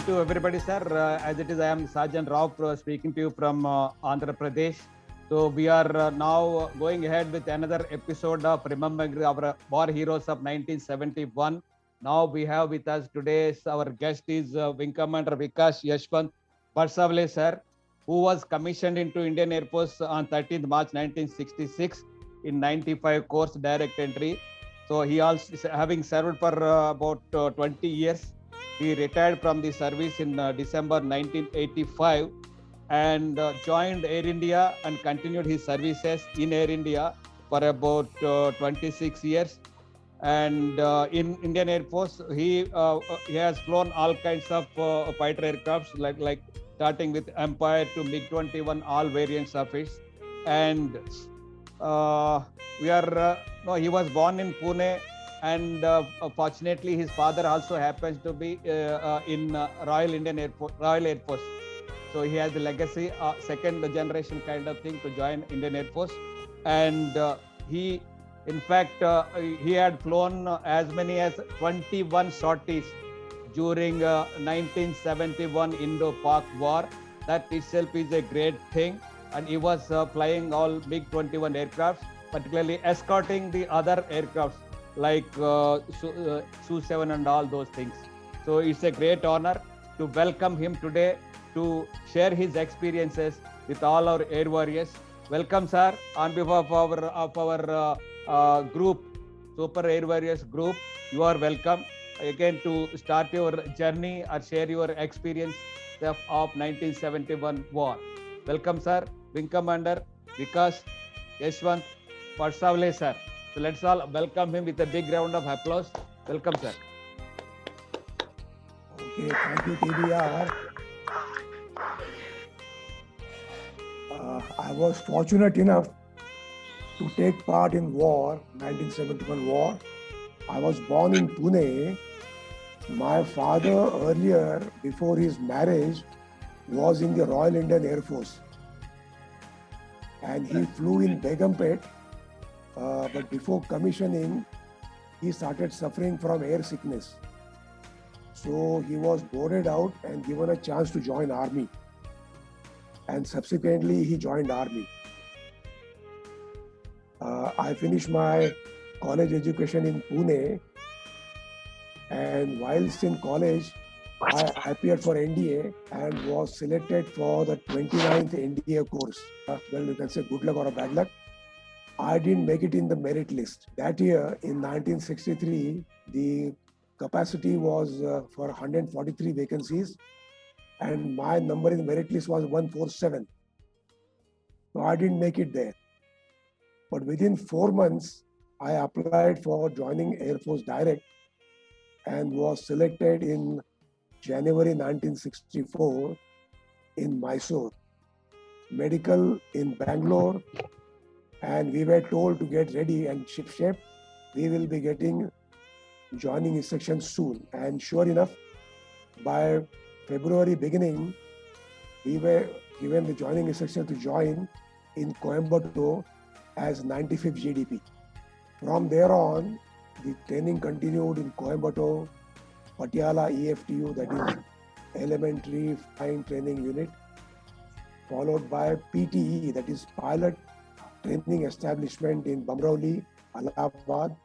to everybody, sir. As it is, I am Sergeant Rao speaking to you from Andhra Pradesh. So we are now going ahead with another episode of remembering our war heroes of 1971. Now we have with us today, our guest is Wing Commander Vikas Yashwant Barsavale, sir, who was commissioned into Indian Air Force on 13th March 1966 in 95 course direct entry. So he also having served for about 20 years. He retired from the service in December 1985 and joined Air India and continued his services in Air India for about 26 years. And in Indian Air Force, he has flown all kinds of fighter aircrafts, like starting with Empire to MiG-21, all variants of it. And we are no, he was born in Pune, and fortunately his father also happens to be in Royal Air Force. So he has the legacy, second generation kind of thing to join Indian Air Force. And he in fact he had flown as many as 21 sorties during 1971 Indo-Pak war. That itself is a great thing. And he was flying all MiG-21 aircrafts, particularly escorting the other aircrafts like Su-7 and all those things. So it's a great honor to welcome him today to share his experiences with all our air warriors. Welcome, sir, on behalf of our group, Super Air Warriors group. You are welcome again to start your journey or share your experience of 1971 war. Welcome, sir, Wing Commander Vikas Yashwant Barsavale, sir. So let's all welcome him with a big round of applause. Welcome, sir. Okay, thank you, TBR. I was fortunate enough to take part in war, 1971 war. I was born in Pune. My father earlier, before his marriage, was in the Royal Indian Air Force. And he flew in Begumpet, but before commissioning, he started suffering from air sickness. So he was boarded out and given a chance to join army. And subsequently, he joined army. I finished my college education in Pune. And whilst in college, I appeared for NDA and was selected for the 29th NDA course. Well, you can say good luck or a bad luck. I didn't make it in the merit list. That year, in 1963, the capacity was for 143 vacancies, and my number in the merit list was 147. So I didn't make it there. But within 4 months, I applied for joining Air Force Direct and was selected in January 1964 in Mysore, medical in Bangalore, and we were told to get ready and ship shape. We will be getting joining instructions soon. And sure enough, by February beginning, we were given the joining instruction to join in Coimbatore as 95th GDP. From there on, the training continued in Coimbatore, Patiala EFTU, that is Elementary Flying Training Unit, followed by PTE, that is Pilot Training Establishment in Bamrauli, Allahabad,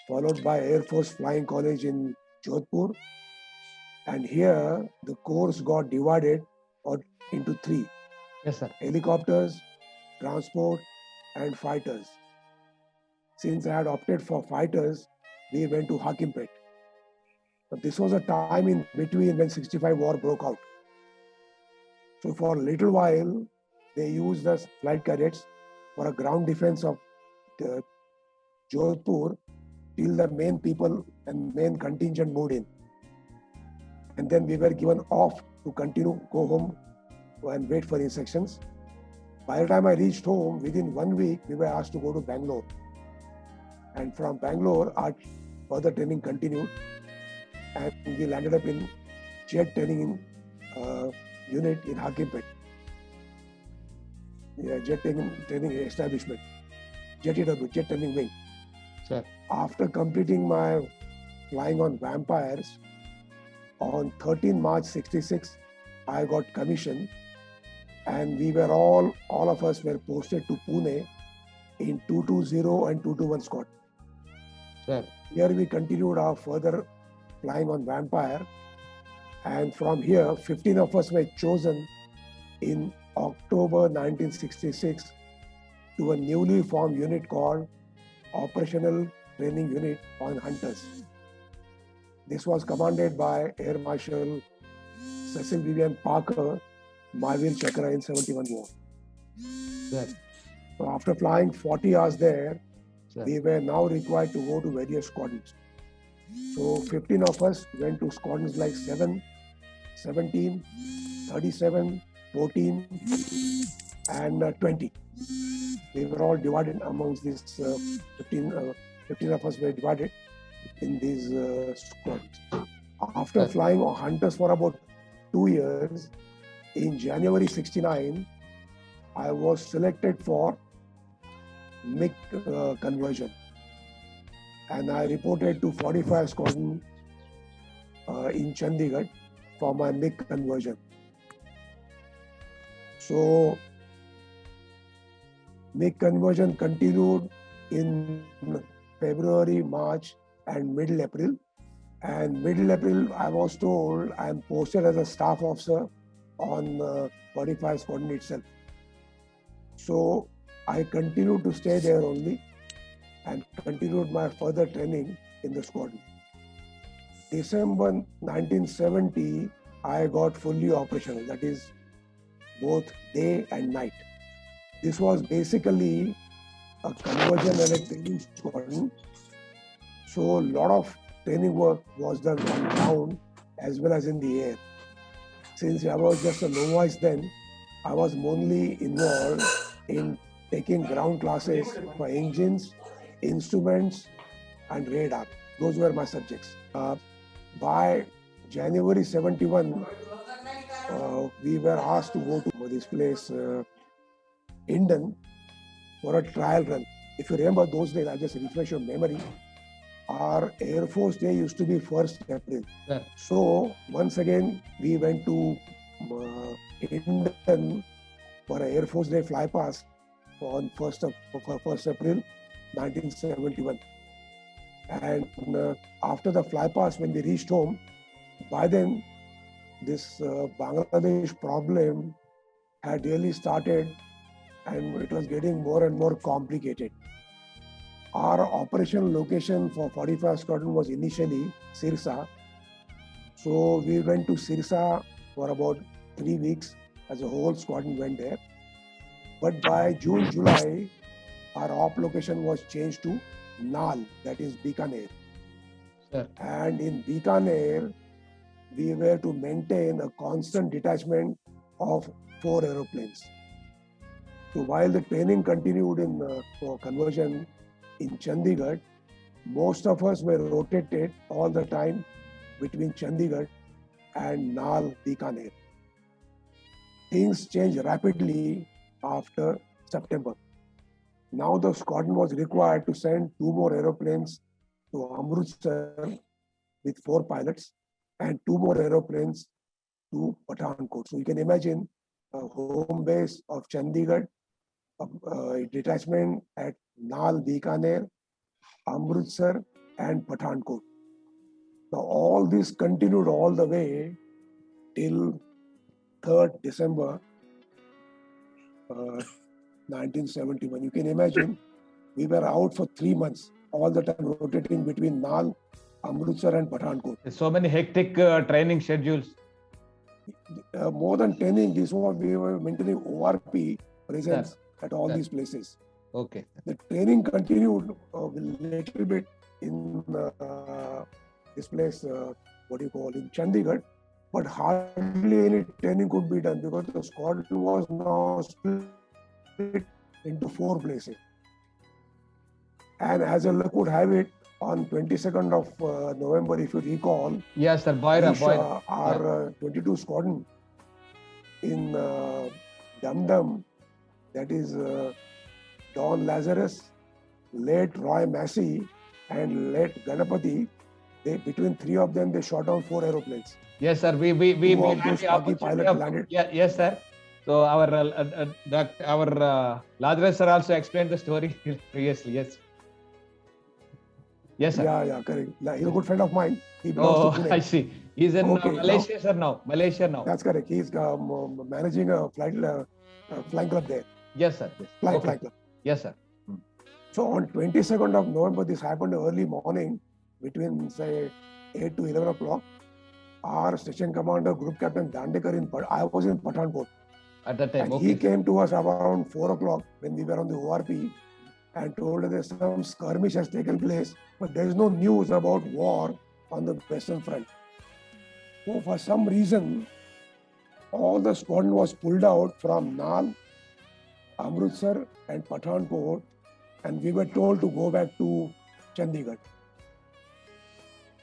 followed by Air Force Flying College in Jodhpur. And here, the course got divided into three. Yes, sir. Helicopters, transport, and fighters. Since I had opted for fighters, we went to Hakimpet. But this was a time in between when 65 war broke out. So for a little while, they used the flight cadets for a ground defense of Jodhpur till the main people and main contingent moved in. And then we were given off to continue, go home and wait for instructions. By the time I reached home, within 1 week, we were asked to go to Bangalore. And from Bangalore, our further training continued. And we landed up in jet training unit in Hakimpet. Yeah, jet training establishment. JTW, jet training wing. Sir. After completing my flying on Vampires, On 13 March 66, I got commissioned, and we were all of us were posted to Pune in 220 and 221 squad. Sir. Here we continued our further flying on Vampire, and from here 15 of us were chosen in October 1966 to a newly formed unit called Operational Training Unit on Hunters. This was commanded by Air Marshal Cecil Vivian Parker, Mahavir Chakra in 71 war. Sir. So after flying 40 hours there, Sir. we were now required to go to various squadrons. So 15 of us went to squadrons like 7, 17, 37, 14, and 20. We were all divided amongst these 15 of us were divided in these squads. After flying Hunters for about 2 years, in January 69, I was selected for MiG conversion, and I reported to 45 Squadron in Chandigarh for my MiG conversion. So MiG conversion continued in February, March, and middle April. And middle April, I was told I am posted as a staff officer on 45 Squadron itself. So I continued to stay there only and continued my further training in the squadron. December 1970, I got fully operational, that is both day and night. This was basically a conversion and a training squadron. So a lot of training work was done on ground as well as in the air. Since I was just a novice then, I was mainly involved in taking ground classes for engines, instruments, and radar. Those were my subjects. By January 71, we were asked to go to this place, Hindon, for a trial run. If you remember those days, I'll just refresh your memory. Our Air Force Day used to be 1st April. Yeah. So once again, we went to Hindon for an Air Force Day fly past on 1st April 1971. And after the fly past, when we reached home, by then this Bangladesh problem had really started and it was getting more and more complicated. Our operational location for 45 Squadron was initially Sirsa. So we went to Sirsa for about 3 weeks as a whole squadron went there. But by June, July, our op location was changed to Nal, that is Bikaner. Sure. And in Bikaner, we were to maintain a constant detachment of 4 aeroplanes. So while the training continued for conversion in Chandigarh, most of us were rotated all the time between Chandigarh and Nal, Bikaner. Things changed rapidly after September. Now the squadron was required to send 2 more aeroplanes to Amritsar with 4 pilots and 2 more aeroplanes to Pathankot. So you can imagine a home base of Chandigarh, a detachment at Nal, Bikaner, Amritsar, and Pathankot. Now all this continued all the way till 3rd December 1971. You can imagine we were out for 3 months, all the time rotating between Nal, Amritsar, and Pathankot. So many hectic training schedules. More than training, this was we were maintaining ORP presence at all these places. Okay. The training continued a little bit in this place, in Chandigarh, but hardly any training could be done because the squadron was now split into 4 places. And as a luck would have it, on 22nd of November, if you recall, yes, sir, Boira. Our 22 squadron in Dum Dum, that is Don Lazarus, late Roy Massey, and late Ganapati, between three of them, they shot down 4 aeroplanes. Yes, sir. We Two of had those the Paki opportunity pilots of landed. yeah, yes, sir. So our Ladra sir also explained the story previously. Yes. Yes, sir. Yeah, correct. He's a good friend of mine. He belongs to Oh, I Pune. see. He's in Okay, Malaysia, sir. Now, Malaysia now. That's correct. He's managing a flying club there. Yes, sir. Yes. Flying Okay. club. Yes, sir. So on 22nd of November, this happened early morning between say 8 to 11 o'clock. Our station commander, Group Captain Dandekar I was in Pathankot. At that time, And okay. he came to us around 4 o'clock when we were on the ORP and told us that some skirmish has taken place, but there is no news about war on the Western Front. So for some reason, all the squadron was pulled out from Nal, Amritsar and Pathankot, and we were told to go back to Chandigarh.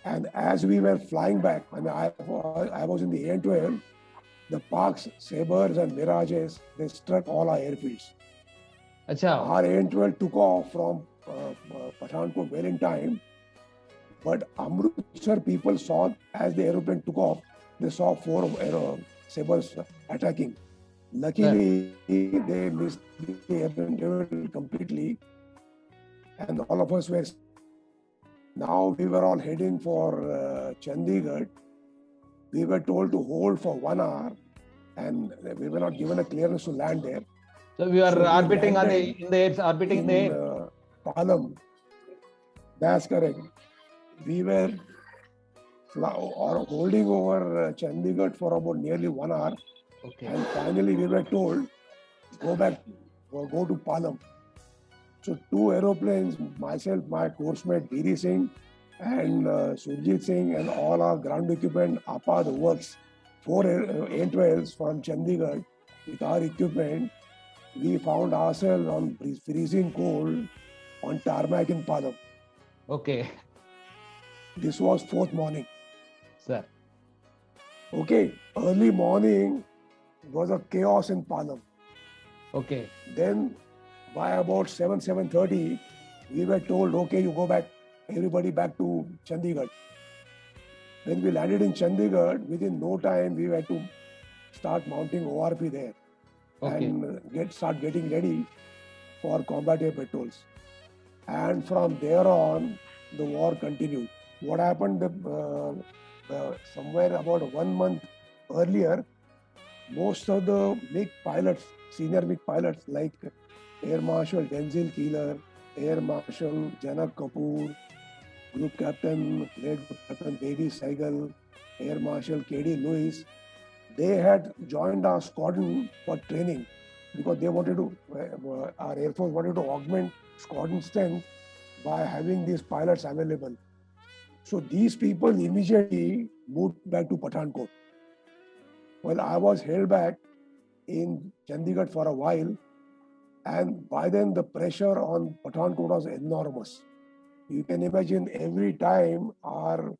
And as we were flying back, and I was in the AN-12, the Parks, Sabres and Mirages, they struck all our airfields. Achha. Our AN-12 took off from Pathankot well in time, but Amritsar people saw, as the aeroplane took off, they saw 4 Sabres attacking. Luckily, they missed the airplane completely, and all of us were. Now we were all heading for Chandigarh. We were told to hold for 1 hour, and we were not given a clearance to land there. So we are orbiting in the air. Palam. That's correct. We were holding over Chandigarh for about nearly 1 hour. Okay. And finally we were told, go back, go to Palam. So 2 aeroplanes, myself, my course mate Dhiri Singh and Surjit Singh and all our ground equipment, APA, the works, 4 AN-12s from Chandigarh with our equipment, we found ourselves on freezing cold on tarmac in Palam. Okay. This was 4th morning. Sir. Okay, early morning was a chaos in Palam. Okay. Then by about 7:30, we were told, okay, you go back, everybody back to Chandigarh. When we landed in Chandigarh, within no time, we had to start mounting ORP there. Okay. And start getting ready for combat air patrols. And from there on, the war continued. What happened somewhere about 1 month earlier, most of the MiG pilots, senior MiG pilots like Air Marshal Denzil Keeler, Air Marshal Janak Kapoor, Group Captain, Late Group Captain Devi Saigal, Air Marshal K.D. Lewis, they had joined our squadron for training because they wanted to, our Air Force wanted to augment squadron strength by having these pilots available. So these people immediately moved back to Pathankot. Well, I was held back in Chandigarh for a while, and by then the pressure on Pathankot was enormous. You can imagine every time our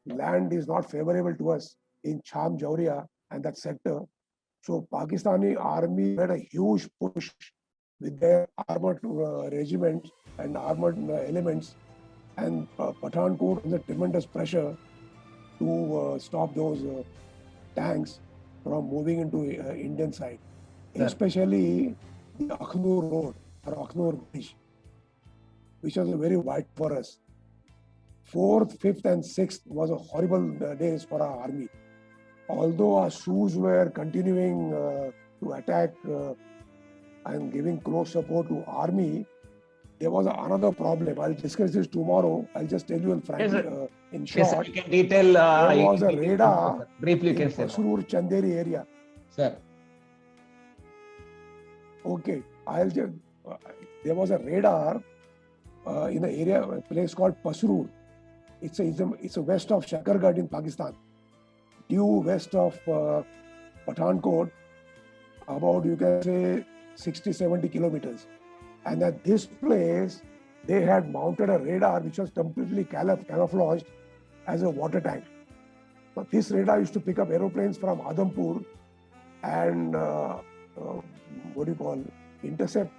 land is not favorable to us in Cham Jauria and that sector. So Pakistani army had a huge push with their armored regiments and armored elements, and Pathankot was a tremendous pressure to stop those tanks from moving into Indian side, especially the Akhnur Road or Akhnur Bridge, which was very wide for us. 4th, 5th and 6th was a horrible days for our army. Although our Sioux were continuing to attack and giving close support to army, there was another problem. I'll discuss this tomorrow. I'll just tell you in short. Yes, you can detail. There was a radar briefly in Pasrur Chanderi area. Sir. Okay, there was a radar in the area, a place called Pasrur. It's a west of Shakargarh in Pakistan, due west of Pathankot, about you can say 60-70 kilometers. And at this place, they had mounted a radar which was completely camouflaged as a water tank. So this radar used to pick up aeroplanes from Adhampur and intercept,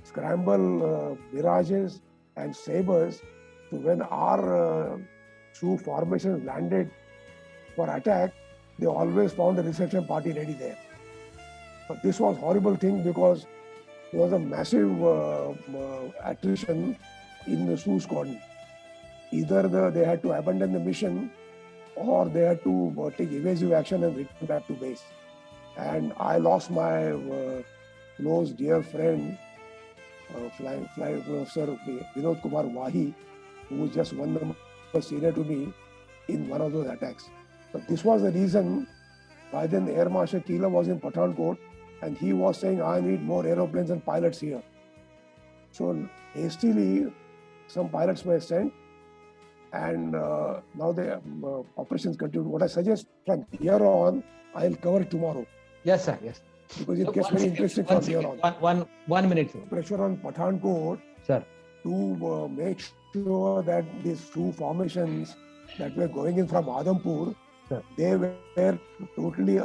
scramble Mirages and Sabres. So when our Sioux formations landed for attack, they always found a reception party ready there. But this was horrible thing because there was a massive attrition in the Sioux squadron. Either they had to abandon the mission or they had to take evasive action and return back to base. And I lost my close dear friend, Flight Officer Vinod Kumar Wahi, who was just 1 number senior to me in one of those attacks. So this was the reason. By then Air Marshal Keeler was in Pathankot and he was saying, I need more aeroplanes and pilots here. So hastily, some pilots were sent and now the operations continue. What I suggest from here on, I'll cover it tomorrow. Yes, sir. Yes. Because it gets very interesting from here on. One minute, sir. Pressure on Pathankot, Sir. to make sure that these two formations that were going in from Adhampur, Sir. they were totally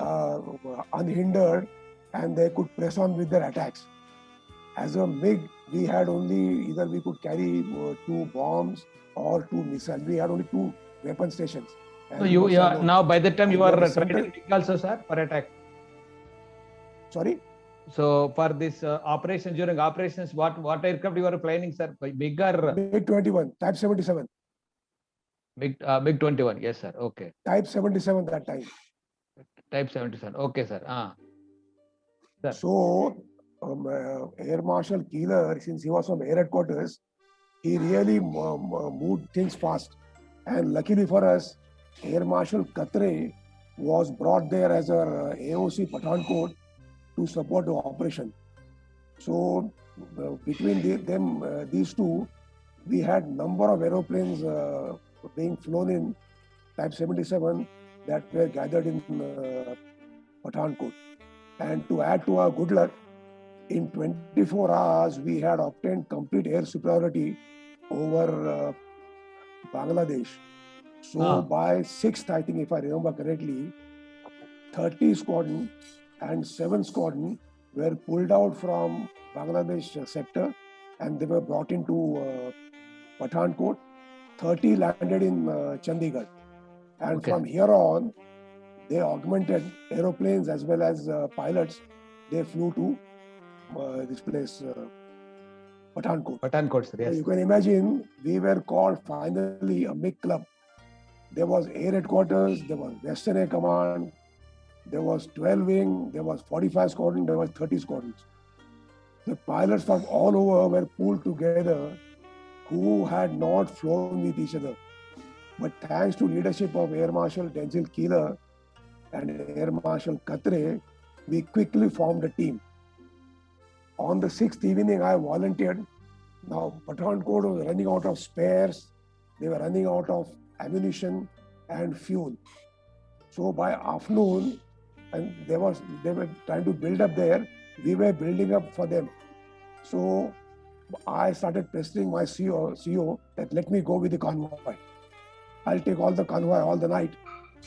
unhindered and they could press on with their attacks. As a MiG, we had only either we could carry 2 bombs or 2 missiles. We had only 2 weapon stations. So you are now by the time you are training also, sir, for attack. Sorry. So for this operation, during operations, what aircraft you are planning, sir? Bigger MiG-21, Type 77. MiG 21. Yes, sir. Okay. Type 77 that time. Type 77. Okay, sir. Sir. So Air Marshal Keeler, since he was from Air Headquarters, he really moved things fast. And luckily for us, Air Marshal Katre was brought there as our AOC Pathankot to support the operation. So between these two, we had number of aeroplanes being flown in Type 77 that were gathered in Pathankot. And to add to our good luck, in 24 hours, we had obtained complete air superiority over Bangladesh. So by 6th, I think if I remember correctly, 30 squadron and 7 squadron were pulled out from Bangladesh sector and they were brought into Pathankot. 30 landed in Chandigarh. And from here on, they augmented aeroplanes as well as pilots. They flew to this place, Pathankot. Pathankot, sir. Yes. So you can imagine, we were called finally a MiG club. There was Air Headquarters, there was Western Air Command, there was 12 wing, there was 45 squadron, there was 30 squadrons. The pilots from all over were pulled together who had not flown with each other. But thanks to leadership of Air Marshal Denzil Keeler and Air Marshal Katre, we quickly formed a team. On the 6th evening, I volunteered. Now, Pathankot was running out of spares. They were running out of ammunition and fuel. So by afternoon, and they were trying to build up there, we were building up for them. So I started pestering my CEO that let me go with the convoy. I'll take all the convoy all the night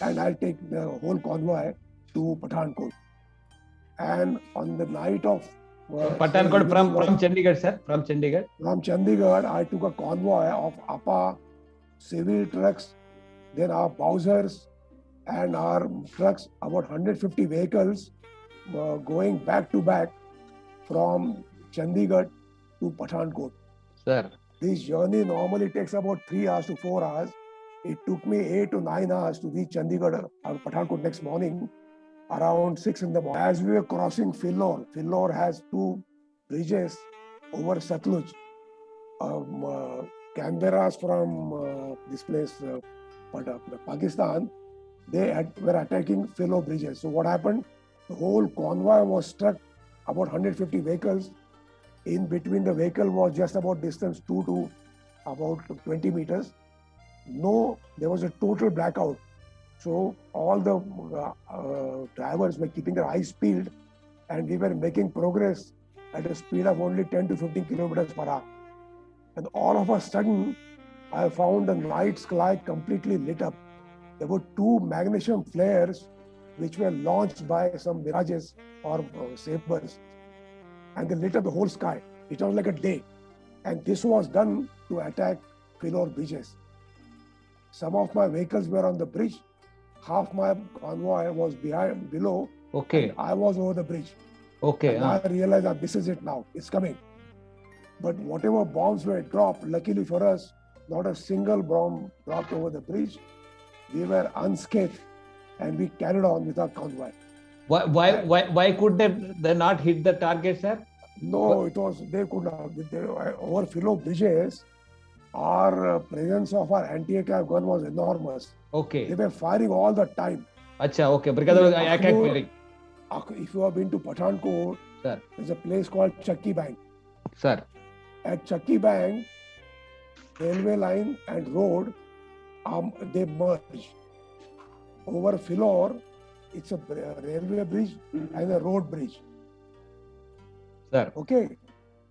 and I'll take the whole convoy to Pathankot. And on the night of Pathankot from Chandigarh, sir. From Chandigarh. From Chandigarh, I took a convoy of APA, civil trucks, then our Bowsers and our trucks, about 150 vehicles going back to back from Chandigarh to Pathankot. Sir. This journey normally takes about 3 hours to 4 hours. It took me 8 to 9 hours to reach Chandigarh or Pathankot next morning, around 6 in the morning. As we were crossing Philor, Philor has 2 bridges over Satluj. Canberras from this place, Pakistan, they were attacking Philor bridges. So what happened? The whole convoy was struck, about 150 vehicles. In between the vehicle was just about distance 2 to about 20 meters. No, there was a total blackout. So all the drivers were keeping their eyes peeled and we were making progress at a speed of only 10 to 15 kilometers per hour. And all of a sudden, I found the night sky completely lit up. There were 2 magnesium flares which were launched by some Mirages or Sabres. And they lit up the whole sky. It was like a day. And this was done to attack Philor bridges. some of my vehicles were on the bridge. Half my convoy was below, Okay. and I was over the bridge. Okay. And I realized that this is it now. It's coming. But whatever bombs were dropped, luckily for us, not a single bomb dropped over the bridge. We were unscathed, and we carried on with our convoy. Why could they not hit the target, sir? No, they could not. Over Philo bridges, our presence of our anti-aircraft gun was enormous. Okay. They were firing all the time. Acha, okay. Because of aircraft firing. If you have been to Pathankot, Sir. there's a place called Chakki Bank. Sir. At Chakki Bank, railway line and road, they merge. Over Philor, it's a railway bridge and a road bridge. Sir. Okay.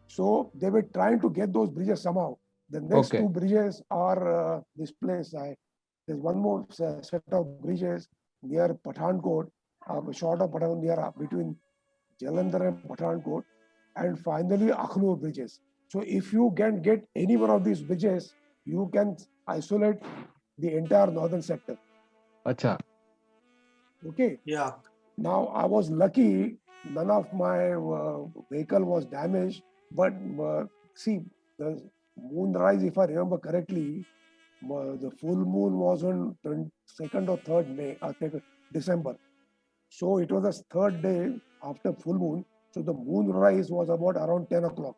So they were trying to get those bridges somehow. The next two bridges are this place. There's one more set of bridges near Pathankot, short of Pathankot, near between Jalandhar and Pathankot, and finally Akhnur bridges. So if you can get any one of these bridges, you can isolate the entire northern sector. Acha. Okay. Yeah. Now I was lucky; none of my vehicle was damaged. But see, the moonrise, if I remember correctly, the full moon was on 2nd or 3rd December. So it was the third day after full moon. So the moonrise was about around 10 o'clock.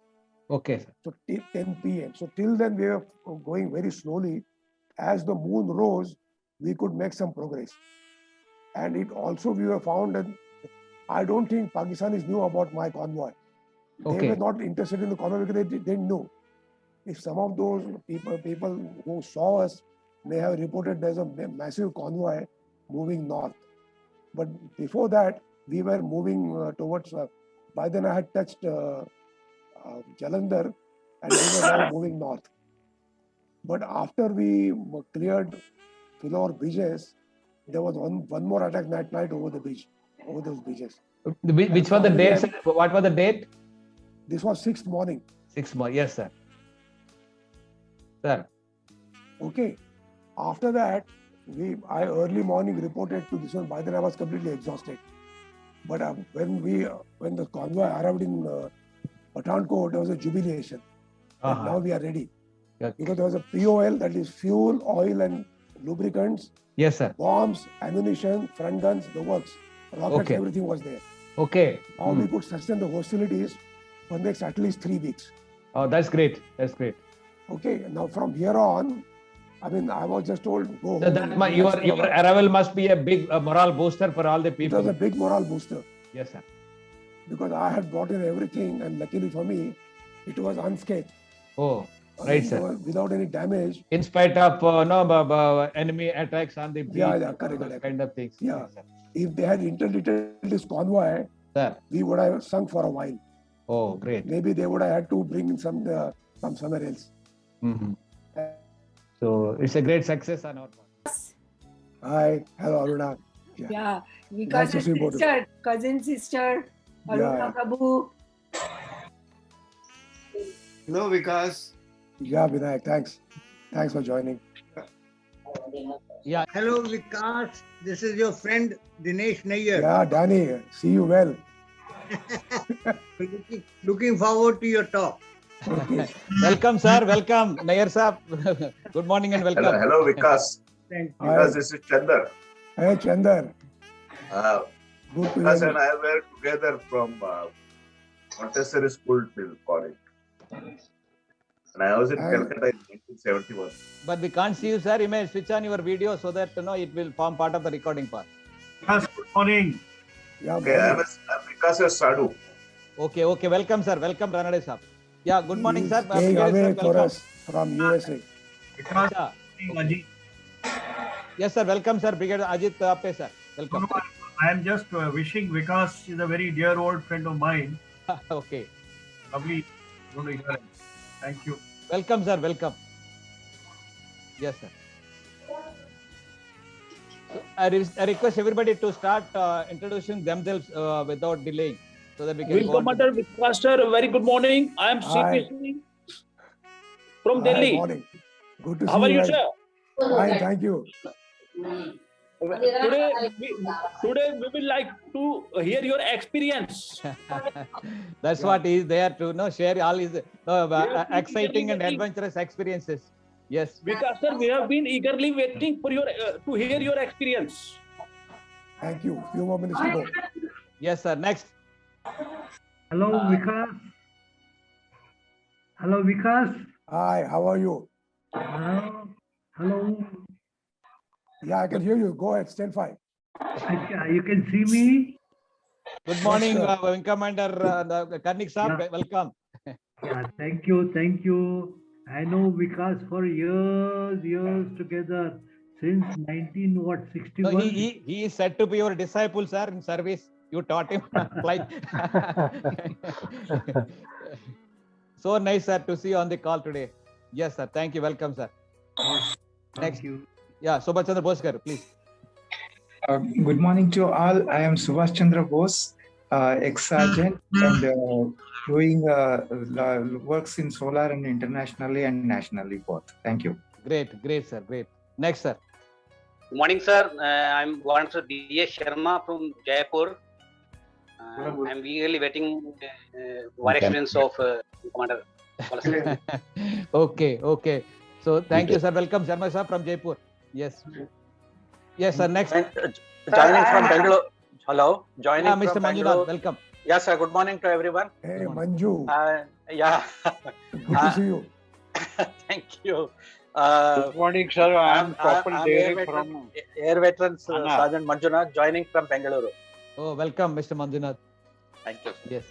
Okay, sir. So 10 p.m. So till then we were going very slowly. As the moon rose, we could make some progress. And it also we were found that I don't think Pakistanis knew about my convoy. They were not interested in the convoy because they didn't know. If some of those people who saw us may have reported there's a massive convoy moving north. But before that, we were moving towards, by then I had touched Jalandhar and we were now moving north. But after we cleared Philor bridges, there was one more attack that night over the bridge, over those bridges. Which was the date, sir? What was the date? This was 6th morning. 6th morning, yes, sir. Sir. Okay. After that, I early morning reported to this one. By then I was completely exhausted. But when the convoy arrived in Pathankot, there was a jubilation. And now we are ready. Okay. Because there was a POL, that is fuel, oil and lubricants. Yes, sir. Bombs, ammunition, front guns, the works. Rockets, everything was there. Okay. Now we could sustain the hostilities for next at least 3 weeks. Oh, that's great. That's great. Okay. Now from here on, I mean, I was just told, go so home. Your arrival must be a big morale booster for all the people. It was a big morale booster. Yes, sir. Because I had brought in everything, and luckily for me, it was unscathed. Oh, right, sir. Without any damage. In spite of enemy attacks on the beach, correct. kind of things. Yeah. If they had interdicted this convoy, sir, we would have sunk for a while. Oh, great. Maybe they would have had to bring in some from somewhere else. Mm-hmm. So it's a great success on our part. Hi, hello Aruna. Yeah, because nice sister, cousin sister, Aruna Prabhu. Hello, Vikas. Yeah, Vinayak, thanks. Thanks for joining. Yeah. Hello, Vikas. This is your friend Dinesh Nayyar. Yeah, Danny, see you well. Looking forward to your talk. Okay. Welcome, sir. Welcome, Nayyar sir. Good morning and welcome. Hello, Vikas. Thank you. Vikas, this is Chandar. Hey, Chandar. Good Vikas and I were together from Montessori school till college. And I was in Calcutta in 1971. But we can't see you, sir. You may switch on your video so that it will form part of the recording part. Yes, good morning. Yeah, okay, I'm Vikas Sadhu. Okay. Welcome, sir. Welcome, Ranade sir. Yeah, good morning, sir. Staying away for us from USA. Vikas, Ajit. Yes, sir. Welcome, sir. Brigadier Ajit Appe, sir. Welcome. I am just wishing Vikas is a very dear old friend of mine. Okay. Lovely. Going to hear him. Thank you. Welcome, sir. Welcome. Yes, sir. So I request everybody to start introducing themselves without delaying, so that we can. Wing Commander Vikas sir, very good morning. I am CP Singh from Delhi. Morning. Good to see How are you, guys. sir? Fine, thank you. Today, we will like to hear your experience. That's Yeah. what he is there to share all his Yes, exciting and eagerly waiting. adventurous experiences. Yes. Because sir, we have been eagerly waiting for your to hear your experience. Thank you. Few more minutes to go. Yes, sir. Next. Hello, Vikas. Hello, Vikas. Hi, how are you? Hello. Hello. Yeah, I can hear you. Go ahead, stand fine. You can see me? Good morning, sir. Wing Commander Karnik Saab. Yeah. Welcome. Yeah, thank you, thank you. I know Vikas for years together since 1961. No, he is said to be your disciple, sir, in service. You taught him flight. So nice, sir, to see you on the call today. Yes, sir. Thank you. Welcome, sir. Thank Next. you. Yeah, Subhash Chandra Bose, please. Good morning to all. I am Subhash Chandra Bose, ex-sergeant and doing works in solar and internationally and nationally both. Thank you. Great, sir. Great. Next, sir. Good morning, sir. I'm Warrant D.S. Sharma from Jaipur. I'm eagerly waiting one experience of Commander. Okay. So thank you, sir. Welcome, Sharma sir from Jaipur. Yes, sir. Next. Joining from Bangalore. Hello. Joining Mr. from Manjunath, Bangalore. welcome. Yes, sir. Good morning to everyone. Hey, Good morning. Manju. Yeah. Good to see you. Thank you. Good morning, sir. I am Kapil I'm Dairy from Air Veterans Anna. Sergeant Manjunath, joining from Bangalore. Oh, welcome, Mr. Manjunath. Thank you. Yes.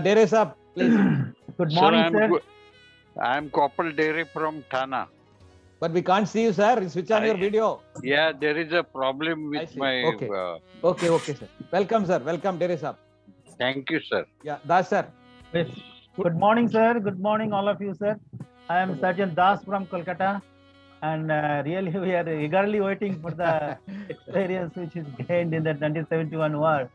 Dere sir, please. Good morning, sir. I am Kapil Dairy from Thana. But we can't see you, sir. Switch on your video. Yeah, there is a problem I with see. my. Okay. Okay, sir. Welcome, sir. Welcome, Dere sir. Thank you, sir. Yeah, Das sir. Yes. Good morning, sir. Good morning, all of you, sir. I am Sergeant Das from Kolkata, and really we are eagerly waiting for the experience which is gained in the 1971 war.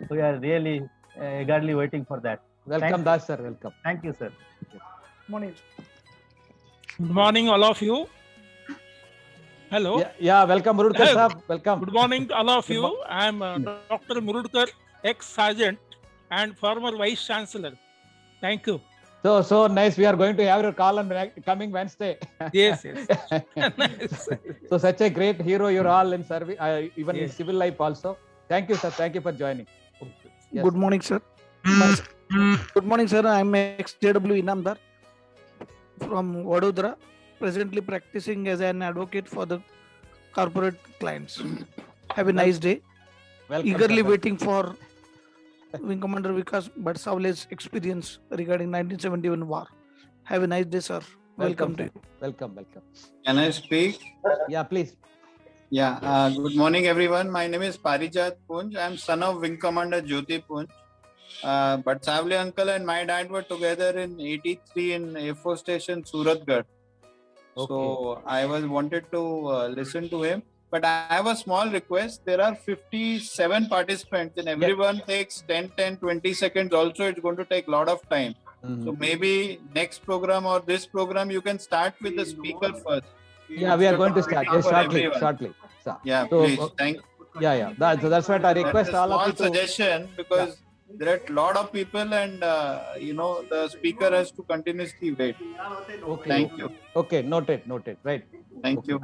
We are really eagerly waiting for that. Welcome, Das sir. Welcome. Thank you, sir. Morning. Good morning, all of you. Hello. Yeah, welcome, Murudkar Hello. sir. Welcome. Good morning, all of Good you. I am Dr. Murudkar, ex-sergeant and former vice chancellor. Thank you. So nice. We are going to have your call on coming Wednesday. Yes. Nice. So such a great hero you're all in service, even in Yes. civil life also. Thank you, sir. Thank you for joining. Yes. Good morning, sir. Good morning, sir. I'm ex-JW Inamdar from Vadodara, presently practicing as an advocate for the corporate clients. Have a nice day. Welcome, Eagerly sir. waiting for Wing Commander Vikas Batsawale's experience regarding 1971 war. Have a nice day, sir. Welcome to you. Welcome. Can I speak? Yeah, please. Yeah. Good morning, everyone. My name is Parijat Punj. I am son of Wing Commander Jyoti Punj. But Savli uncle and my dad were together in '83 in Air Force Station Suratgarh. Okay. So I wanted to listen to him. But I have a small request. There are 57 participants and everyone takes 10, 20 seconds. Also, it's going to take a lot of time. So maybe next program or this program, you can start with the speaker first. Yeah, we are going to start. Yes, For shortly. everyone. So, Yeah, so, please. Thank you. Yeah. That's what I request all of you to. Suggestion because there are a lot of people and the speaker has to continuously wait. Okay. Thank you. Okay, noted. Right. Thank you.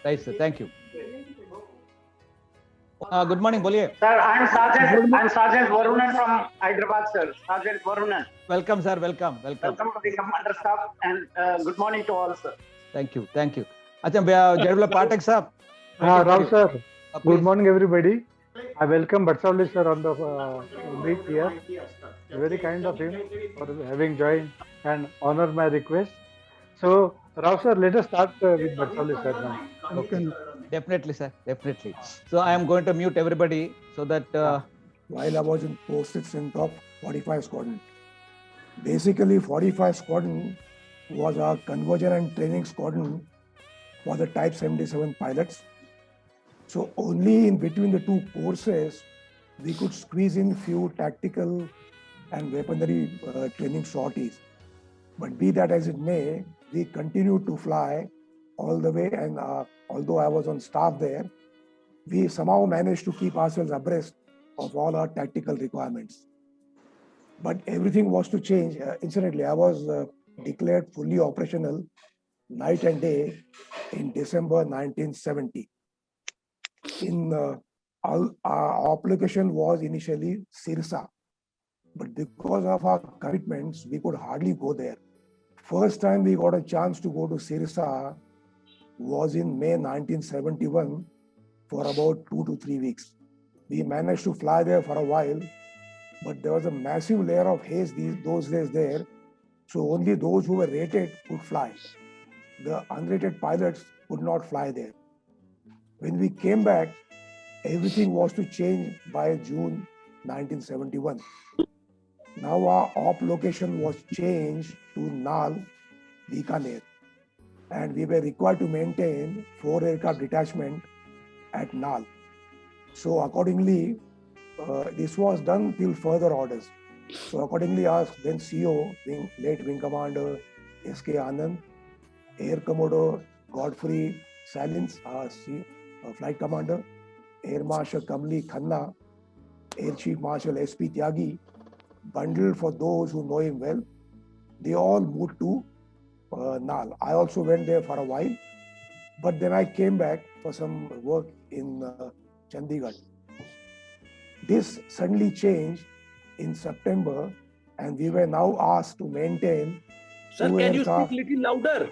Right, sir. Thank you. Good morning, Boliye. Sir, I'm Sergeant Varunan from Hyderabad, sir. Sergeant Varunan. Welcome, sir. Welcome. Welcome to the commander staff and good morning to all, sir. Thank you. Acha, Jadula Pathak sir. Rao sir. Please. Good morning, everybody. I welcome Batsawale sir on the meet here. Very kind of him for having joined and honor my request. So, Rao sir, let us start with Batsawale sir now. Okay. Definitely, sir. Definitely. So I am going to mute everybody so that. While I was in posted strength of 45 Squadron. Basically, 45 Squadron was our conversion and training squadron for the Type 77 pilots. So only in between the two courses, we could squeeze in few tactical and weaponry training sorties. But be that as it may, we continued to fly all the way. And although I was on staff there, we somehow managed to keep ourselves abreast of all our tactical requirements. But everything was to change. Incidentally, I was declared fully operational night and day in December 1970. Our application was initially Sirsa, but because of our commitments, we could hardly go there. First time we got a chance to go to Sirsa was in May 1971 for about 2 to 3 weeks. We managed to fly there for a while, but there was a massive layer of haze those days there, so only those who were rated could fly. The unrated pilots could not fly there. When we came back, everything was to change by June 1971. Now our op location was changed to Nal, Bikaner, and we were required to maintain 4 aircraft detachment at Nal. So accordingly, this was done till further orders. So accordingly, our then CEO, late Wing Commander S.K. Anand, Air Commodore Godfrey Salins, our Flight Commander, Air Marshal Kamli Khanna, Air Chief Marshal S.P. Tyagi, bundled for those who know him well, they all moved to Nal. I also went there for a while, but then I came back for some work in Chandigarh. This suddenly changed in September, and we were now asked to maintain. Sir, can you speak little louder?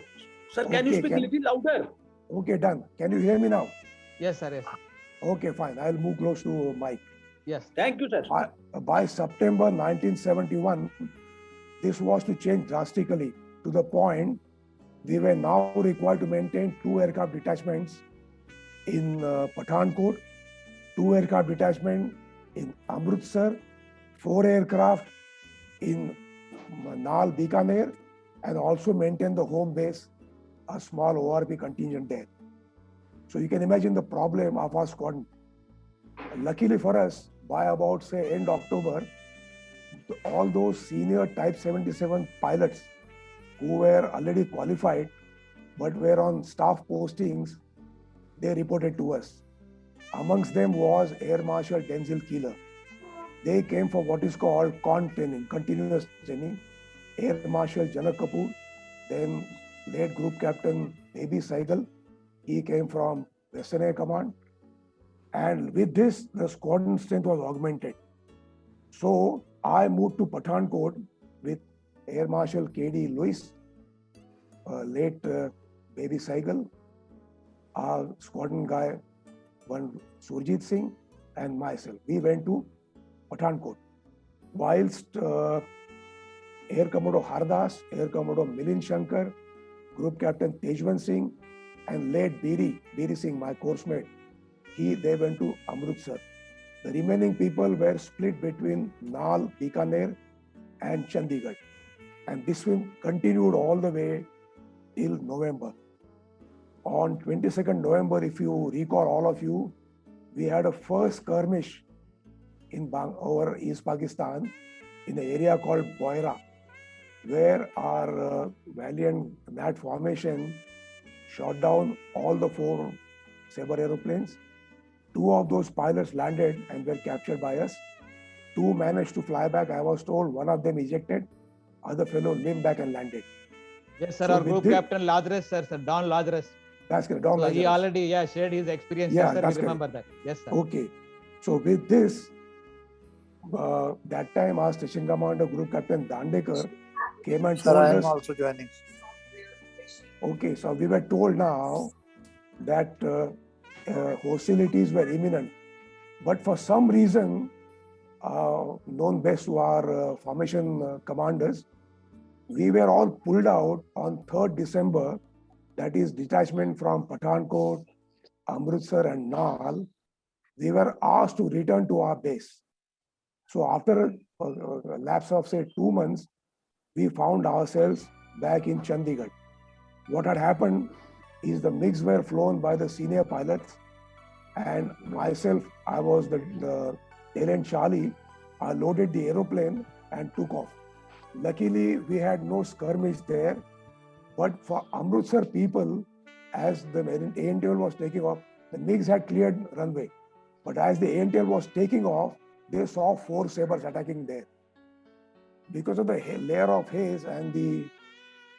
Sir, can you speak little louder? Okay, done. Can you hear me now? Yes, sir. Yes. Okay, fine. I'll move close to mic. Yes. Thank you, sir. By September 1971, this was to change drastically to the point we were now required to maintain 2 aircraft detachments in Pathankot, 2 aircraft detachment in Amritsar, 4 aircraft in Nal, Bikaner, and also maintain the home base, a small ORP contingent there. So you can imagine the problem of our squadron. Luckily for us, by about say end October, all those senior Type 77 pilots who were already qualified but were on staff postings, they reported to us. Amongst them was Air Marshal Denzil Keeler. They came for what is called CON training, continuous training. Air Marshal Janak Kapoor, then late Group Captain Baby Saigal, he came from Western Air Command. And with this, the squadron strength was augmented. So I moved to Pathankot with Air Marshal K.D. Lewis, late Baby Saigal, our squadron guy, one Surjit Singh, and myself. We went to Pathankot. Whilst Air Commodore Hardas, Air Commodore Milind Shankar, Group Captain Tejwan Singh, and late Biri Singh, my course mate, they went to Amritsar. The remaining people were split between Nal, Bikaner, and Chandigarh. And this will continued all the way till November. On 22nd November, if you recall, all of you, we had a first skirmish in over East Pakistan in an area called Boira, where our valiant NAT formation shot down all the 4 Sabre aeroplanes. 2 of those pilots landed and were captured by us. 2 managed to fly back. I was told one of them ejected, other fellow limped back and landed. Yes, sir. So our Group Captain Lazarus, sir, Don Lazarus. That's correct. Don Lazarus. He already shared his experience. Yeah, sir, that's remember that. Yes, sir. Okay. So with this, that time our station commander, Group Captain Dandekar, came and told us. I am also joining. Okay, so we were told now that hostilities were imminent, but for some reason, known best to our formation commanders, we were all pulled out on 3rd December, that is detachment from Pathankot, Amritsar and Nal. We were asked to return to our base. So after a lapse of say 2 months, we found ourselves back in Chandigarh. What had happened is the MiGs were flown by the senior pilots, and myself, I was the tail end Charlie. I loaded the aeroplane and took off. Luckily, we had no skirmish there, but for Amritsar people as the ANTL was taking off, the MiGs had cleared runway. But as the ANTL was taking off, they saw 4 Sabres attacking there. Because of the layer of haze and the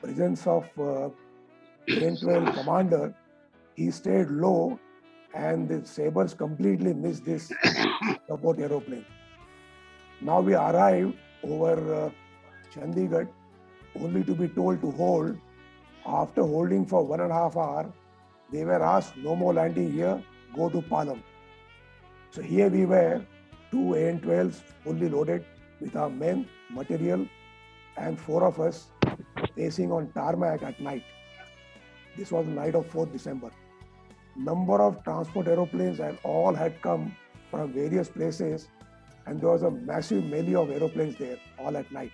presence of AN-12 commander, he stayed low and the Sabres completely missed this support aeroplane. Now we arrived over Chandigarh only to be told to hold. After holding for 1.5 hours, they were asked no more landing here, go to Palam. So here we were, 2 AN-12s fully loaded with our men, material, and 4 of us racing on tarmac at night. This was the night of 4th December. Number of transport aeroplanes and all had come from various places, and there was a massive melee of aeroplanes there, all at night.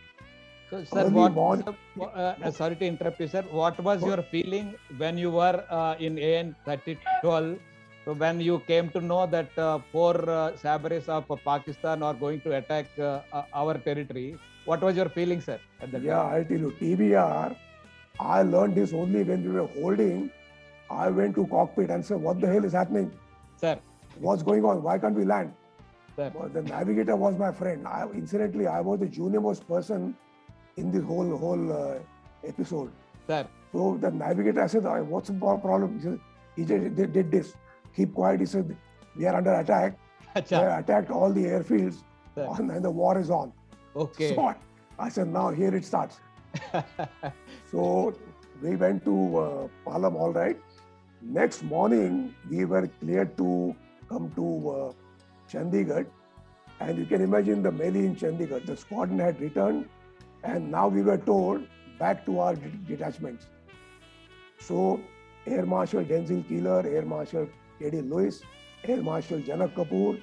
So, sir, sorry to interrupt you, sir. What was your feeling when you were in AN-12? So when you came to know that 4 Sabres of Pakistan are going to attack our territory, what was your feeling, sir, at that time? I'll tell you, TBR, I learned this only when we were holding. I went to cockpit and said, what the hell is happening? Sir. What's going on? Why can't we land? Sir. But the navigator was my friend. Incidentally, I was the junior most person in this whole episode. Sir. So the navigator, I said, what's the problem? He said, he did this. Keep quiet. He said, we are under attack. They attacked all the airfields and the war is on. Okay. So I said, now here it starts. So we went to Palam, all right. Next morning, we were cleared to come to Chandigarh. And you can imagine the melee in Chandigarh. The squadron had returned and now we were told back to our detachments. So Air Marshal Denzil Keeler, Air Marshal K.D. Lewis, Air Marshal Janak Kapoor,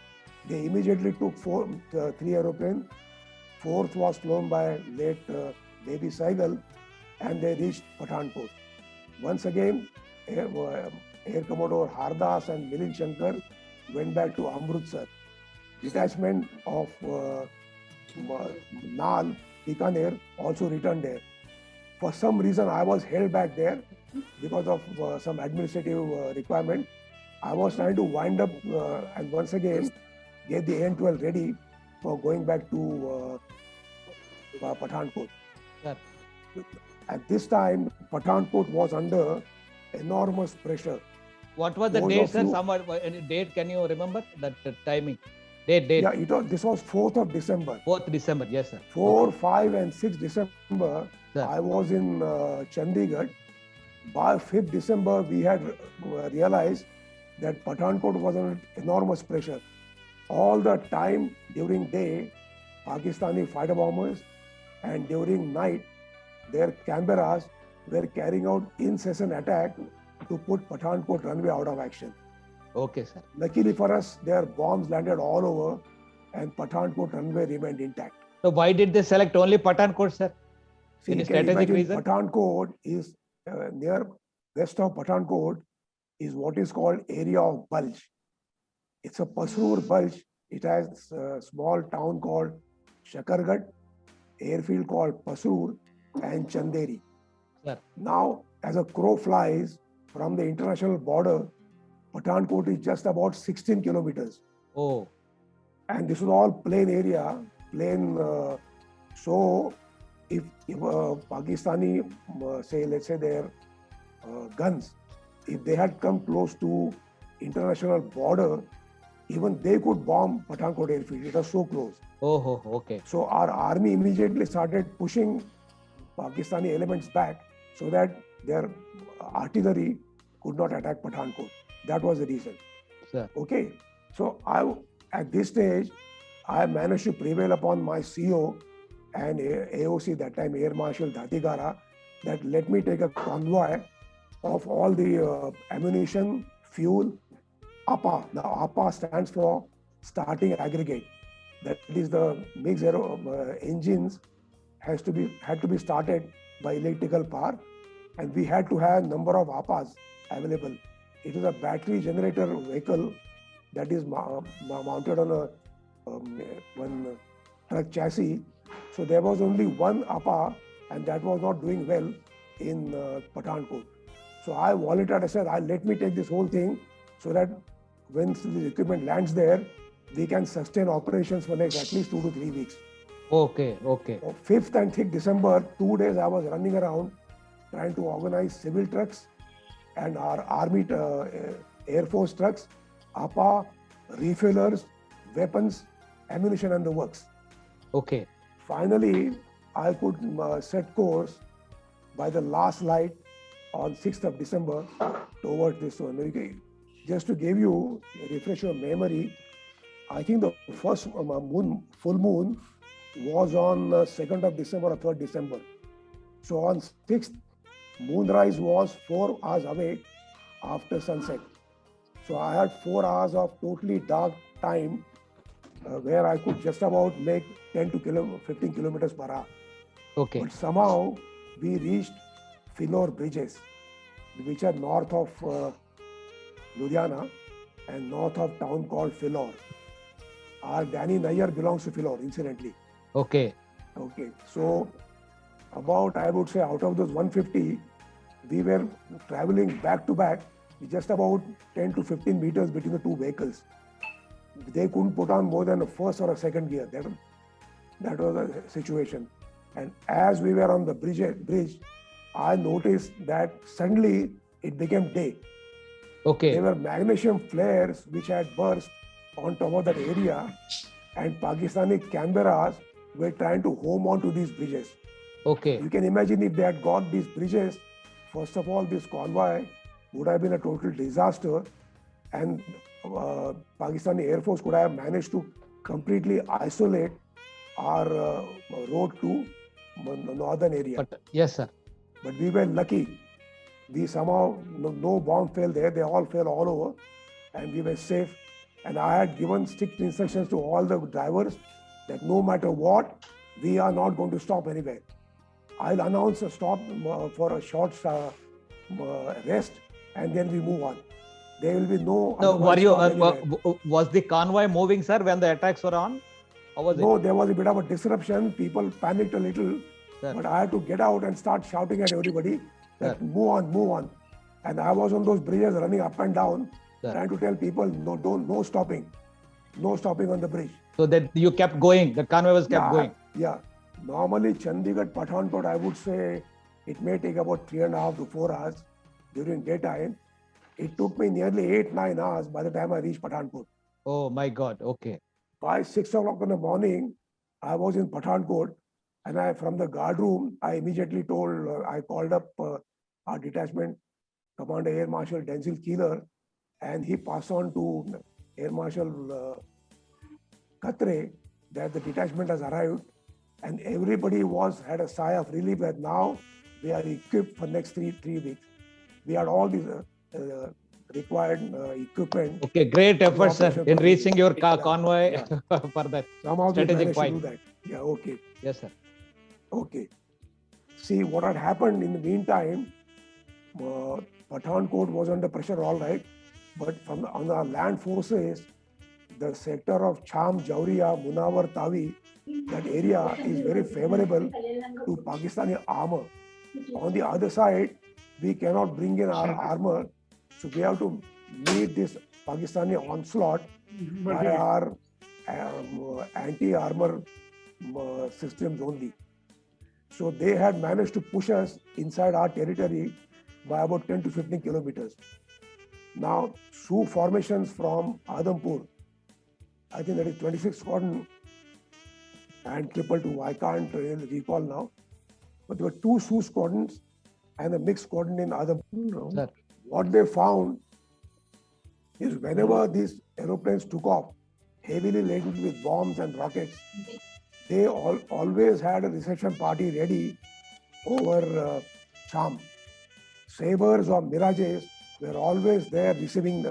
they immediately took 3 aeroplanes. 4th was flown by late Baby Saigal, and they reached Pathankot. Once again, Air Commodore Hardas and Milind Shankar went back to Amritsar. Detachment of Nal, Bikaner also returned there. For some reason, I was held back there because of some administrative requirement. I was trying to wind up and once again get the AN-12 ready for going back to Pathankot. Sir. At this time, Pathankot was under enormous pressure. What was the date, sir? Any date? Can you remember that timing? Date. Yeah, this was 4th of December. 4th December, yes, sir. 4, 5, and 6 December, I was in Chandigarh. By 5th December, we had realized that Pathankot was under enormous pressure. All the time during day, Pakistani fighter bombers, and during night, their Canberras were carrying out incessant attack to put Pathankot runway out of action. Okay, sir. Luckily for us, their bombs landed all over and Pathankot runway remained intact. So why did they select only Pathankot, sir? Any strategic reason? Pathankot is near west of Pathankot is what is called area of bulge. It's a Pasroor bulge. It has a small town called Shakargarh, airfield called Pasroor, and Chanderi. Sir. Now, as a crow flies from the international border, Pathankot is just about 16 kilometers. Oh. And this is all plain area, plain. So, if Pakistani, say, let's say their guns, if they had come close to international border, even they could bomb Pathankot airfield. It was so close. Oh, okay. So our army immediately started pushing Pakistani elements back so that their artillery could not attack Pathankot. That was the reason. Sir. Okay. So at this stage, I managed to prevail upon my CO and AOC, that time Air Marshal Dhatigara, that let me take a convoy of all the ammunition, fuel, APA. Now APA stands for starting aggregate. That is the MiG engines had to be started by electrical power, and we had to have number of APAs available. It is a battery generator vehicle that is mounted on a one truck chassis. So there was only one APA, and that was not doing well in Pathankot. So I volunteered. I said, let me take this whole thing so that when the equipment lands there, we can sustain operations for next at least 2 to 3 weeks. Okay, okay. So 5th and 6th December, 2 days I was running around trying to organize civil trucks and our army Air Force trucks, APA, refillers, weapons, ammunition and the works. Okay. Finally, I could set course by the last light on 6th of December towards this one. Just to give you a refresh your memory, I think the first full moon was on 2nd of December or 3rd December. So on 6th, moonrise was 4 hours away after sunset. So I had 4 hours of totally dark time where I could just about make 10 to 15 kilometers per hour. Okay. But somehow we reached Philor bridges, which are north of Ludhiana and north of town called Philor. Our Danny Nair belongs to Philor, incidentally. Okay. Okay. So about, I would say, out of those 150, we were traveling back to back with just about 10 to 15 meters between the two vehicles. They couldn't put on more than a first or a second gear. That was the situation. And as we were on the bridge, I noticed that suddenly it became day. Okay. There were magnesium flares which had burst on top of that area, and Pakistani Canberras were trying to home onto these bridges. Okay. You can imagine if they had got these bridges, first of all, this convoy would have been a total disaster, and Pakistani Air Force could have managed to completely isolate our road to the northern area. But, yes, sir. But we were lucky. We somehow, no bomb fell there. They all fell all over, and we were safe. And I had given strict instructions to all the drivers that no matter what, we are not going to stop anywhere. I'll announce a stop for a short rest, and then we move on. There will be no. No, were you? Was the convoy moving, sir, when the attacks were on? How was No, it? there was a bit of a disruption. People panicked a little, Sir. but I had to get out and start shouting at everybody that Sir. move on, move on. And I was on those bridges running up and down, Sir. trying to tell people no stopping on the bridge. So that you kept going. The convoy was kept going. Yeah. Normally, Chandigarh, Pathankot, I would say it may take about 3.5 to 4 hours during daytime. It took me nearly 8-9 hours by the time I reached Pathankot. Oh my God. Okay. By 6 o'clock in the morning, I was in Pathankot, and from the guard room, I immediately I called up our detachment commander, Air Marshal Denzil Keeler, and he passed on to Air Marshal Khatre that the detachment has arrived, and everybody had a sigh of relief that now we are equipped for next three weeks. We had all these required equipment. Okay, great effort, sir, in reaching your convoy Yeah. for that Somehow we strategic managed to do point. that. Yeah, okay. Yes, sir. Okay. See, what had happened in the meantime, Pathankot was under pressure, all right, but on the land forces, the sector of Cham, Jauria, Munawar, Tawi, that area is very favorable to Pakistani armor. On the other side, we cannot bring in our armor, so we have to meet this Pakistani onslaught by our anti-armor systems only. So they had managed to push us inside our territory by about 10 to 15 kilometers. Now, Sioux formations from Adhampur, I think that is 26 squadron and 222, I can't really recall now, but there were 2 Sioux squadrons and a mixed squadron in Adhampur. Sir. What they found is whenever these aeroplanes took off, heavily laden with bombs and rockets, they always had a reception party ready over Cham. Sabres or Mirages were always there receiving,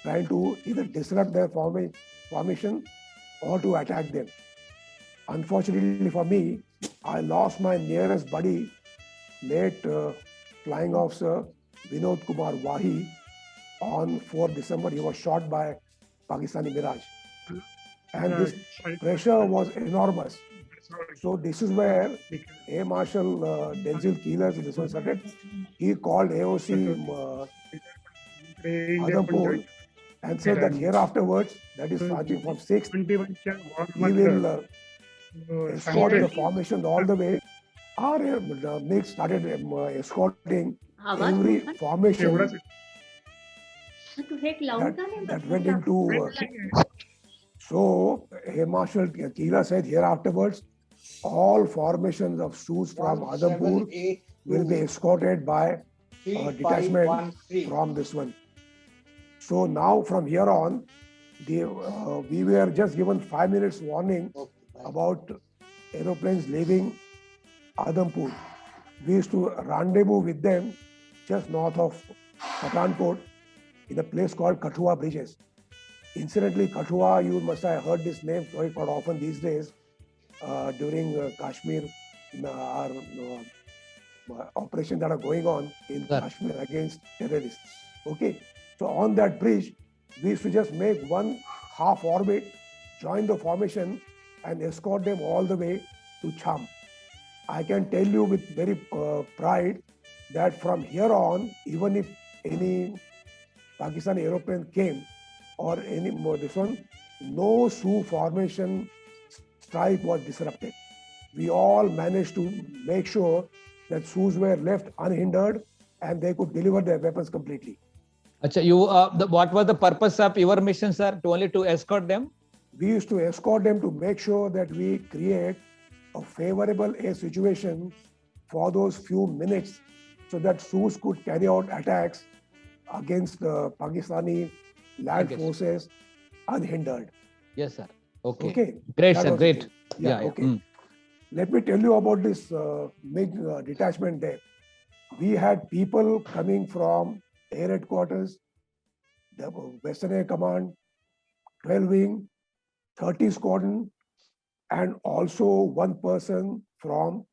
trying to either disrupt their formation or to attack them. Unfortunately for me, I lost my nearest buddy, late flying officer Vinod Kumar Wahi, on 4th December. He was shot by Pakistani Mirage. And this pressure was enormous. So this is where Air Marshal Denzil Keeler, this was started. he called AOC Adhampur and said that here afterwards, that is starting from 6th, he will escort the formation all the way. Our MIG started escorting every formation that went into. So Air Marshal Keela said here afterwards, all formations of SUs from Adhampur will be escorted by a detachment from this one. So now from here on, we were just given 5 minutes warning about aeroplanes leaving Adhampur. We used to rendezvous with them just north of Pathankot in a place called Kathua Bridges. Incidentally, Kathua, you must have heard this name quite often these days during Kashmir, our operations that are going on in Kashmir against terrorists. Okay, so on that bridge, we used to just make one half orbit, join the formation, and escort them all the way to Cham. I can tell you with very pride that from here on, even if any Pakistani aeroplane came or any more this one, no SU formation strike was disrupted. We all managed to make sure that SUs were left unhindered and they could deliver their weapons completely. Acha, you what was the purpose of your mission, sir? Only to escort them? We used to escort them to make sure that we create a favorable air situation for those few minutes so that SUs could carry out attacks against the Pakistani land forces unhindered. Yes, sir. Okay. Okay. Great, That sir. was Great. it. Yeah, okay. Mm. Let me tell you about this MiG detachment there. We had people coming from Air Headquarters, the Western Air Command, 12 Wing, 30 Squadron, and also one person from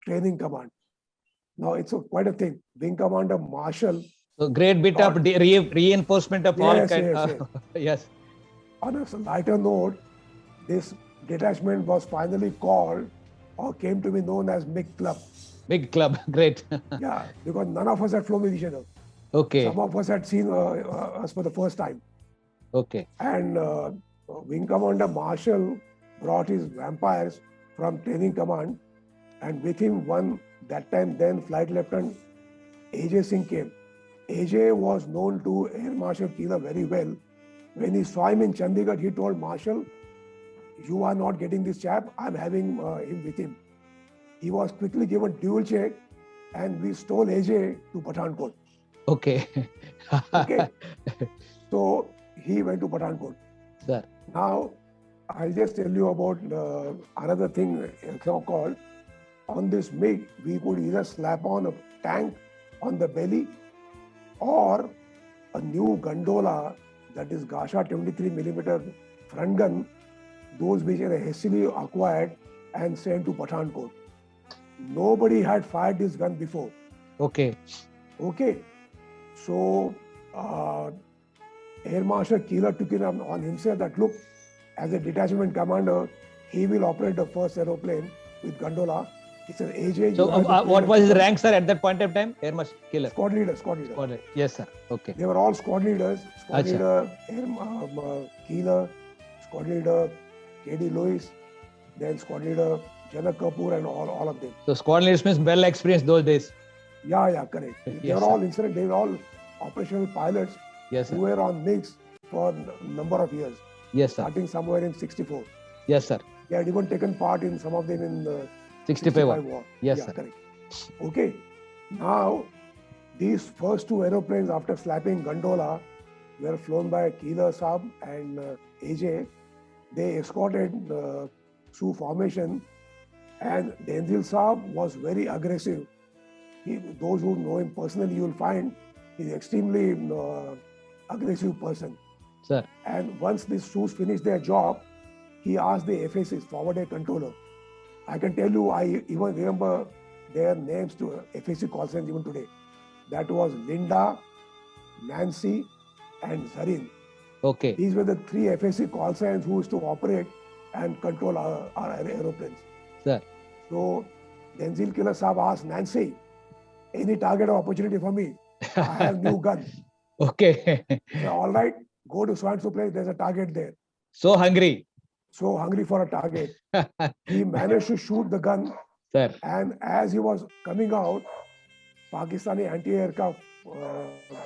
Training Command. Now it's quite a thing. Wing Commander Marshall. So great bit of reinforcement of all Yes, kinds. yes, Yes. On a lighter note, this detachment was finally called or came to be known as MiG Club. Big club. Great. Yeah, because none of us had flown with each other. Okay. Some of us had seen us for the first time. Okay. And Wing Commander Marshall brought his vampires from Training Command, and with him that time then Flight Lieutenant AJ Singh came. AJ was known to Air Marshal Keela very well. When he saw him in Chandigarh, he told Marshal, "You are not getting this chap, I'm having him with him." He was quickly given dual check and we stole AJ to Pathankot. Okay. Okay. So he went to Pathankot. Sir. Now, I'll just tell you about another thing called on this MiG, we could either slap on a tank on the belly or a new gondola, that is Gasha 23mm front gun, those which are hastily acquired and sent to Pathankot. Nobody had fired this gun before. Okay. Okay. So Air Marshal Keela took it on himself that look, as a detachment commander, he will operate the first aeroplane with gondola. He said, AJ. So what was his rank, sir, at that point of time? Air Marshal Keela. Squad leader. Yes, sir. Okay. They were all squad leaders. Squad Achha. leader Keela, squad leader KD Lewis, then squad leader Janak Kapoor, and all of them. So squad leaders means well experienced those days. Yeah, correct. They Yes, were all incident. They were all operational pilots Yes, sir. who were on MiGs for a number of years. Yes, sir. Starting somewhere in 64. Yes, sir. They had even taken part in some of them in the 65 war. Yes, Yeah, sir. correct. Okay. Now, these first two aeroplanes after slapping gondola were flown by Keela Saab and AJ. They escorted Sioux formation, and Denzil Saab was very aggressive. Those who know him personally, you will find he's extremely aggressive person. Sir. And once these Sioux finished their job, he asked the FACs, forward air controller. I can tell you, I even remember their names to FAC call signs even today. That was Linda, Nancy, and Zarin. Okay. These were the three FAC call signs who used to operate and control our aeroplanes. Sir. So Denzil Keela Saab asked Nancy, any target or opportunity for me. I have new gun. Okay. So, all right, go to so and so place. There's a target there. So hungry. So hungry for a target. He managed to shoot the gun. Sir. And as he was coming out, Pakistani anti-aircraft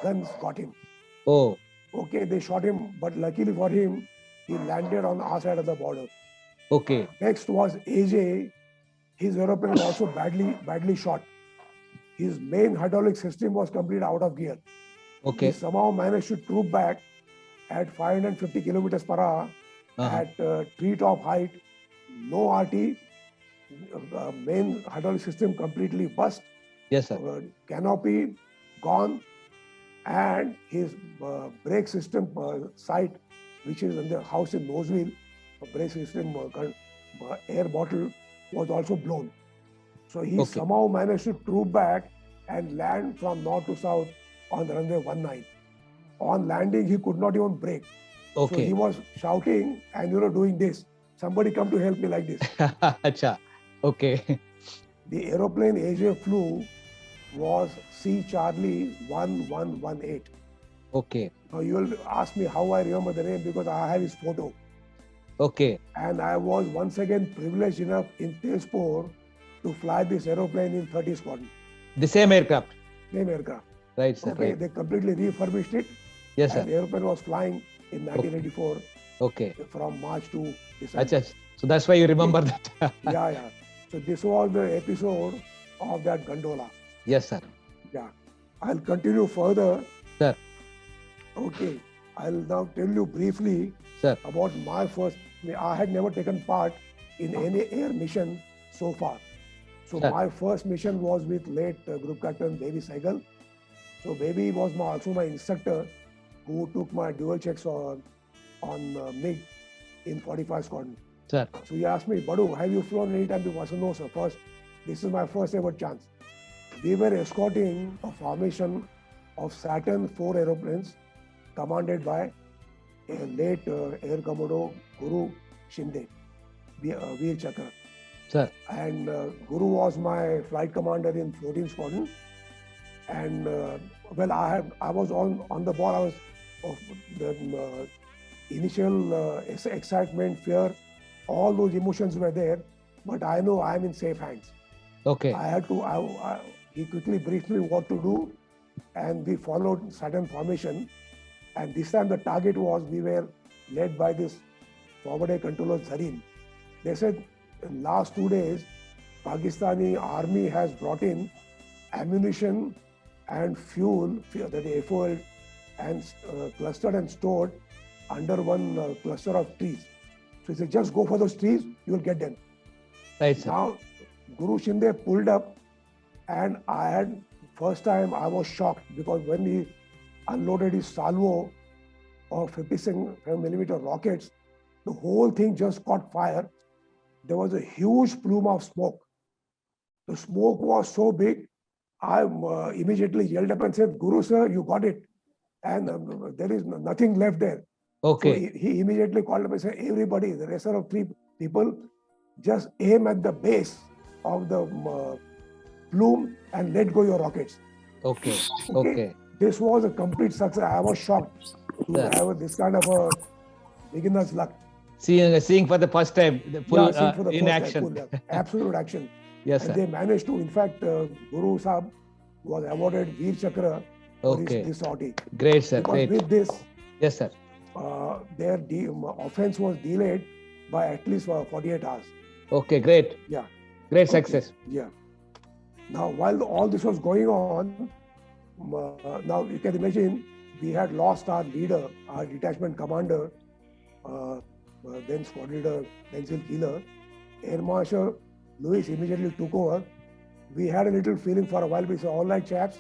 guns got him. Oh. Okay, they shot him, but luckily for him, he landed on our side of the border. Okay. Next was AJ. His aeroplane was also badly shot. His main hydraulic system was completely out of gear. Okay. He somehow managed to troop back at 550 kilometers per hour at treetop height, no RT, main hydraulic system completely bust. Yes, sir. Canopy gone, and his brake system sight, which is in the house in Noseville, brake system air bottle was also blown. So he somehow managed to troop back and land from north to south on the runway 19. On landing, he could not even brake. Okay. So he was shouting and doing this. Somebody come to help me like this. Acha. Okay. The aeroplane AJ flew was C Charlie 1118. Okay. Now you will ask me how I remember the name because I have his photo. Okay. And I was once again privileged enough in Tezpur to fly this aeroplane in 30 Squadron. The same aircraft. Same aircraft. Right, sir. Okay, right. They completely refurbished it. Yes, sir. And the airplane was flying in 1984. Okay. From March to December. Achha. So that's why you remember that. Yeah. So this was the episode of that gondola. Yes, sir. Yeah. I'll continue further. Sir. Okay. I'll now tell you briefly about my first. I had never taken part in any air mission so far. So my first mission was with late Group Captain Baby Saigal. So Baby was also my instructor who took my dual checks on MiG in 45 Squadron. Sir. So he asked me, Badu, have you flown any time before? I said, no, sir. This is my first ever chance. We were escorting a formation of Saturn 4 aeroplanes commanded by a late Air Commodore Guru Shinde, Veer Chakra. Sir. And Guru was my flight commander in 14 Squadron. And I was on the ball. I was of the initial excitement, fear, all those emotions were there. But I know I am in safe hands. Okay. I had to. He quickly briefed me what to do, and we followed Saturn formation. And this time the target was, we were led by this forward air controller Zareen. They said in last 2 days, Pakistani army has brought in ammunition and fuel, the FOL, and clustered and stored under one cluster of trees. So he said, just go for those trees, you will get them. Right, sir. Now, Guru Shinde pulled up, and first time I was shocked because when he unloaded his salvo of 57mm rockets, the whole thing just caught fire. There was a huge plume of smoke. The smoke was so big, I immediately yelled up and said, Guru sir, you got it. And there is nothing left there. Okay. So he immediately called up and said, everybody, the rest of 3 people, just aim at the base of the plume and let go your rockets. Okay. Okay. This was a complete success. I was shocked to have this kind of a beginner's luck. Seeing for the first time, the full in first action. Time, absolute action. Yes, and sir. they managed to, in fact, Guru Sahab was awarded Veer Chakra for this sortie. Great, sir. Because Great. with this, yes, sir. Their offense was delayed by at least 48 hours. Okay, great. Yeah. Great success. Yeah. Now, while all this was going on, now you can imagine we had lost our leader, our detachment commander, then squad leader Denzil Keeler. Air Marshal Lewis immediately took over. We had a little feeling for a while. We said, all right, chaps,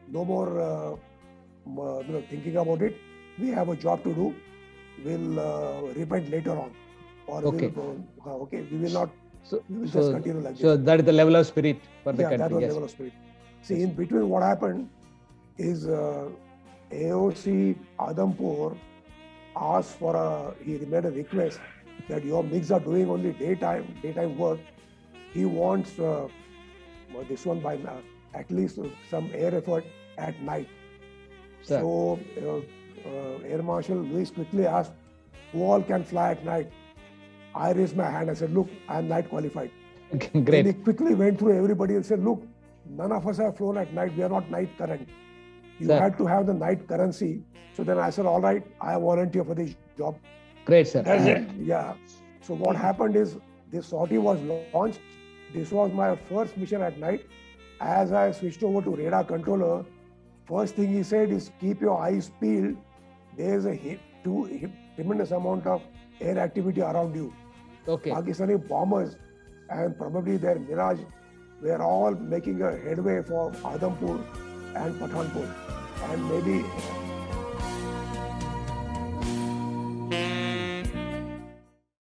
no more thinking about it. We have a job to do. We'll repent later on. Or we will not. We will just continue like this. So that is the level of spirit for the country. That was the level of spirit. See, in between what happened is AOC Adampur asked for he made a request that your MiGs are doing only daytime work. He wants this one by at least some air effort at night. Sir. So Air Marshal Luis quickly asked, who all can fly at night? I raised my hand. I said, look, I am night qualified. Great. Then he quickly went through everybody and said, look, none of us have flown at night. We are not night current. You Sir. had to have the night currency. So then I said, all right, I volunteer for this job. Great, sir. That's it. Yeah. So what happened is this sortie was launched. This was my first mission at night. As I switched over to radar controller, first thing he said is keep your eyes peeled. There is a tremendous amount of air activity around you. Okay. Pakistani bombers and probably their Mirage were all making a headway for Adhampur and Pathankot. And maybe